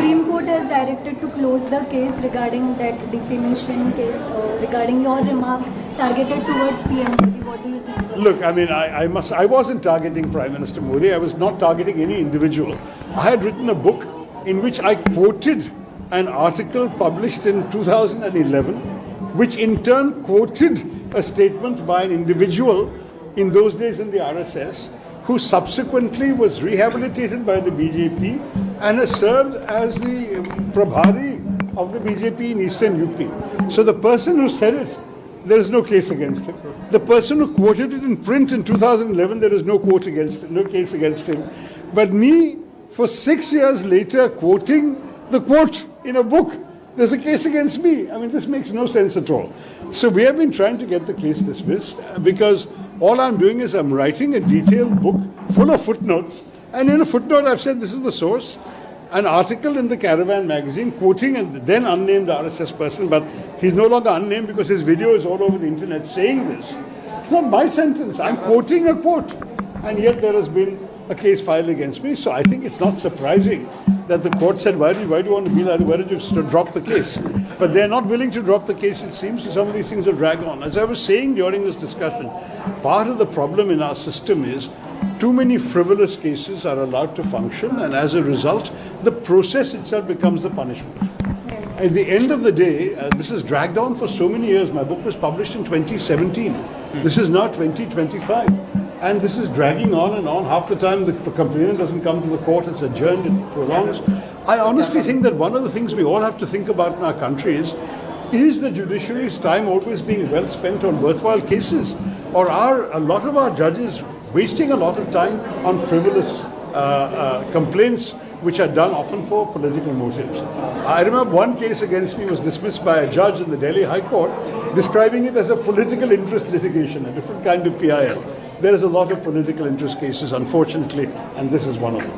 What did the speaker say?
Supreme Court has directed to close the case regarding that defamation case, regarding your remark targeted towards PM Modi. What do you think? Look, I mean, I wasn't targeting Prime Minister Modi. I was not targeting any individual. I had written a book in which I quoted an article published in 2011, which in turn quoted a statement by an individual in those days in the RSS, who subsequently was rehabilitated by the BJP and has served as the Prabhari of the BJP in Eastern UP. So the person who said it, there is no case against him. The person who quoted it in print in 2011, there is no case against him. But me, for 6 years later, quoting the quote in a book, there's a case against me. I mean, this makes no sense at all. So we have been trying to get the case dismissed because all I'm doing is I'm writing a detailed book full of footnotes. And in a footnote, I've said this is the source. An article in the Caravan magazine quoting a then unnamed RSS person, but he's no longer unnamed because his video is all over the internet saying this. It's not my sentence. I'm quoting a quote. And yet there has been a case filed against me. So I think it's not surprising that the court said, why do you want to be like, why did you drop the case? But they're not willing to drop the case, it seems. So some of these things will drag on. As I was saying during this discussion, part of the problem in our system is too many frivolous cases are allowed to function, and as a result, the process itself becomes the punishment. At the end of the day, this is dragged on for so many years. My book was published in 2017. This is now 2025. And this is dragging on and on. Half the time the complainant doesn't come to the court, it's adjourned, it prolongs. I honestly think that one of the things we all have to think about in our country is the judiciary's time always being well spent on worthwhile cases? Or are a lot of our judges wasting a lot of time on frivolous complaints which are done often for political motives? I remember one case against me was dismissed by a judge in the Delhi High Court, describing it as a political interest litigation, a different kind of PIL. There is a lot of political interest cases, unfortunately, and this is one of them.